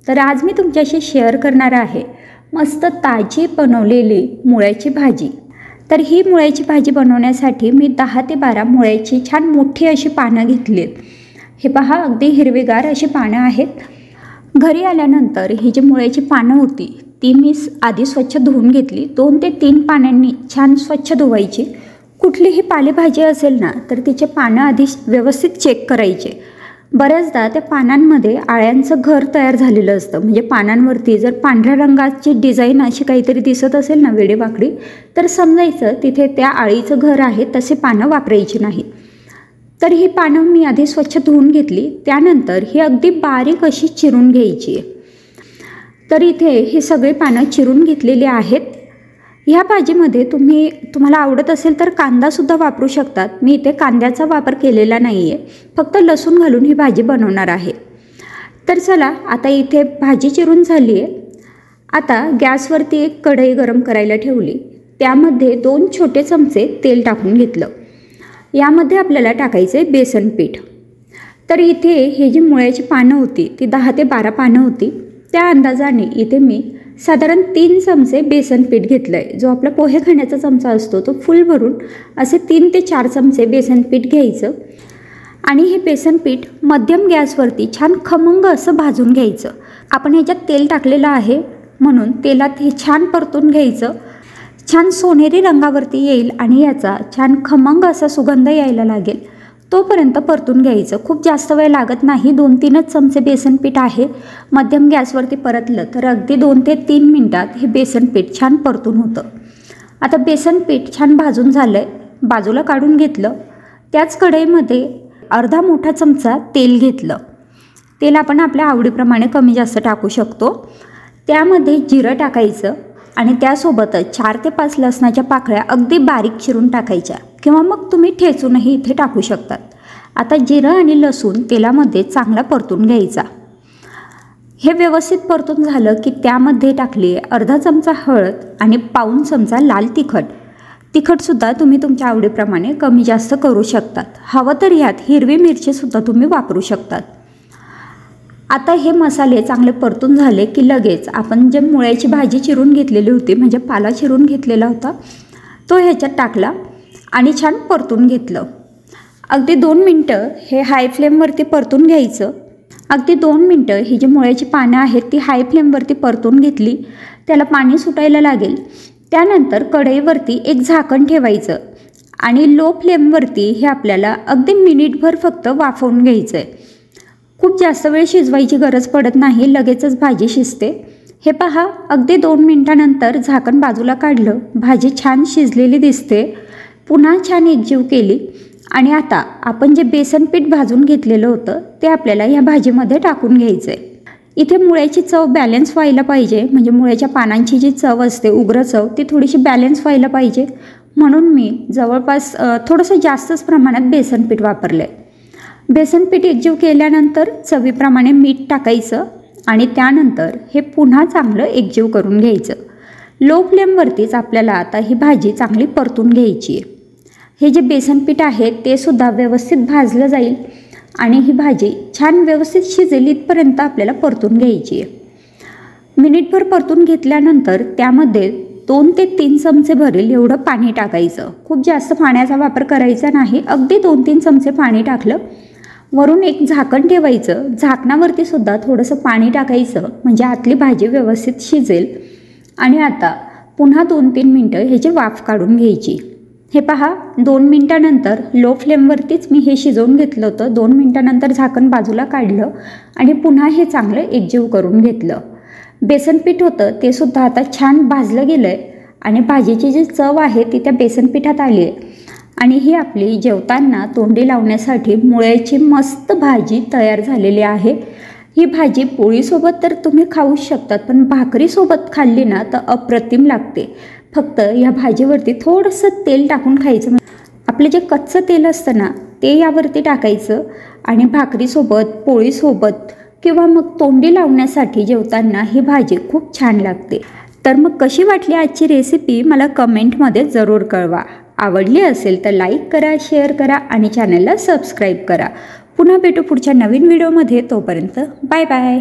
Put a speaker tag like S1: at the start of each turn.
S1: तर आज मी तुमच्याशी शेअर करणार आहे मस्त ताजी बनवलेली मुळ्याची भाजी। तर ही मुळ्याची भाजी बनवण्यासाठी मी 10 ते 12 मुळ्याची छान मोठी अशी पानं घेतलीत। हे पहा, अगदी हिरवेगार अशी पानं आहेत। घरी आल्यानंतर ही जी मुळ्याची पानं होती ती मी आधी स्वच्छ धुवून घेतली। 2 ते 3 पाण्याने छान स्वच्छ धुवायची। कुठलीही पालेभाजी असेल ना तर तिचे पानं आधी व्यवस्थित चेक करायचे। बऱ्याचदा त्या पानांमध्ये आळ्यांचं घर तयार झालेलं असतं, म्हणजे पानांवरती जर पांढऱ्या रंगाची डिझाईन अशी काहीतरी दिसत असेल ना वेडेवाकडी, तर समजायचं तिथे त्या आळीचं घर आहे, तसे पानं वापरायची नाही। तर ही पानं मी आधी स्वच्छ धुवून घेतली। त्यानंतर ही अगदी बारीक अशी चिरून घ्यायची। तर इथे हे सगळे पानं चिरून घेतलेले आहेत। ह्या भाजीमध्ये तुम्हाला आवडत असेल तर कांदासुद्धा वापरू शकतात। मी इथे कांद्याचा वापर केलेला नाही आहे, फक्त लसूण घालून ही भाजी बनवणार आहे। तर चला, आता इथे भाजी चिरून झाली आहे। आता गॅसवरती एक कढई गरम करायला ठेवली। त्यामध्ये 2 छोटे चमचे तेल टाकून घेतलं। यामध्ये आपल्याला टाकायचे बेसन पीठ। तर इथे हे जी मुळ्याची पानं होती ती 10 ते 12 पानं होती। त्या अंदाजाने इथे मी साधारण 3 चमचे बेसन पीठ घेतलं आहे। जो आपला पोहे खाण्याचा चमचा असतो तो फुल भरून असे 3 ते 4 चमचे बेसन पीठ घ्यायचं आणि हे बेसन पीठ मध्यम गॅसवरती छान खमंग असं भाजून घ्यायचं। आपण ह्याच्यात तेल टाकलेलं आहे म्हणून तेलात हे छान परतून घ्यायचं। छान सोनेरी रंगावरती येईल आणि याचा छान खमंग असा सुगंध यायला लागेल तोपर्यंत परतून घ्यायचं। खूप जास्त वेळ लागत नाही, 2-3च चमचे बेसन पीठ आहे। मध्यम गॅसवरती परतलं तर अगदी 2 ते 3 मिनिटात हे बेसन पीठ छान परतून होतं। आता बेसन पीठ छान भाजून झालं आहे, बाजूला काढून घेतलं। त्याच कढईमध्ये अर्धा मोठा चमचा तेल घेतलं। तेल आपण आपल्या आवडीप्रमाणे कमी जास्त टाकू शकतो। त्यामध्ये जिरं टाकायचं आणि त्यासोबतच 4 ते 5 लसणाच्या पाकळ्या अगदी बारीक चिरून टाकायच्या, किंवा मग तुम्ही ठेचूनही इथे टाकू शकतात। आता जिरं आणि लसूण तेलामध्ये चांगला परतून घ्यायचा। हे व्यवस्थित परतून झालं की त्यामध्ये टाकली अर्धा चमचा हळद आणि पाऊण चमचा लाल तिखट। तिखटसुद्धा तुम्ही तुमच्या आवडीप्रमाणे कमी जास्त करू शकतात। हवं तर ह्यात हिरवी मिरचीसुद्धा तुम्ही वापरू शकतात। आता हे मसाले चांगले परतून झाले की लगेच आपण जे मुळ्याची भाजी चिरून घेतलेली होती, म्हणजे पाला चिरून घेतलेला होता, तो ह्याच्यात टाकला आणि छान परतून घेतलं। अगदी 2 मिनटं हे हाय फ्लेमवरती परतून घ्यायचं। अगदी 2 मिनटं ही जी मुळ्याची पानं आहेत ती हाय फ्लेमवरती परतून घेतली। त्याला पाणी सुटायला लागेल। त्यानंतर कढईवरती एक झाकण ठेवायचं आणि लो फ्लेमवरती हे आपल्याला अगदी मिनिटभर फक्त वाफवून घ्यायचं आहे। खूप जास्त वेळ शिजवायची गरज पडत नाही, लगेचच भाजी शिजते। हे पहा, अगदी 2 मिनिटानंतर झाकण बाजूला काढलं, भाजी छान शिजलेली दिसते। पुन्हा छान एकजीव केली आणि आता आपण जे बेसन पीठ भाजून घेतलेलं होतं ते आपल्याला या भाजीमध्ये टाकून घ्यायचं आहे। इथे मुळ्याची चव बॅलन्स व्हायला पाहिजे, म्हणजे मुळ्याच्या पानांची जी चव असते उग्र चव ती थोडीशी बॅलन्स व्हायला पाहिजे, म्हणून मी जवळपास थोडंसं जास्तच प्रमाणात बेसन पीठ वापरलं आहे। बेसन पीठ एकजीव केल्यानंतर चवीप्रमाणे मीठ टाकायचं आणि त्यानंतर हे पुन्हा चांगलं एकजीव करून घ्यायचं। लो फ्लेमवरतीच आपल्याला आता ही भाजी चांगली परतून घ्यायची आहे। हे जे बेसन पीठ आहे ते सुद्धा व्यवस्थित भाजलं जाईल आणि ही भाजी छान व्यवस्थित शिजेल इथपर्यंत आपल्याला परतून घ्यायची आहे। मिनिटभर परतून घेतल्यानंतर त्यामध्ये 2 ते 3 चमचे भरेल एवढं पाणी टाकायचं। खूप जास्त पाण्याचा वापर करायचा नाही, अगदी 2-3 चमचे पाणी टाकलं। वरून एक झाकण ठेवायचं। झाकणावरती सुद्धा थोडंसं पाणी टाकायचं, म्हणजे आतली भाजी व्यवस्थित शिजेल। आणि आता पुन्हा 2-3 मिनटं ह्याची वाफ काढून घ्यायची। हे पहा, 2 मिनटानंतर लो फ्लेमवरतीच मी हे शिजवून घेतलं होतं। 2 मिनटानंतर झाकण बाजूला काढलं आणि पुन्हा हे चांगलं एकजीव करून घेतलं। बेसन पीठ होतं ते सुद्धा आता छान भाजलं गेलं आहे आणि भाजीची जी चव आहे ती त्या बेसन पिठात आली आहे आणि ही आपली जेवताना तोंडी लावण्यासाठी मुळ्याची मस्त भाजी तयार झालेली आहे। ही भाजी पोळीसोबत तर तुम्ही खाऊच शकतात, पण भाकरीसोबत खाल्ली ना तर अप्रतिम लागते। फक्त या भाजीवरती थोडंसं तेल टाकून खायचं। आपलं जे कच्चं तेल असतं ना ते यावरती टाकायचं आणि भाकरीसोबत, पोळीसोबत किंवा मग तोंडी लावण्यासाठी जेवताना ही भाजी खूप छान लागते। तर मग कशी वाटली आजची रेसिपी मला कमेंटमध्ये जरूर कळवा। आवडली असेल तर लाईक करा, शेअर करा आणि चॅनलला सबस्क्राईब करा। पुन्हा भेटू पुढच्या नवीन व्हिडिओमध्ये। तोपर्यंत बाय बाय।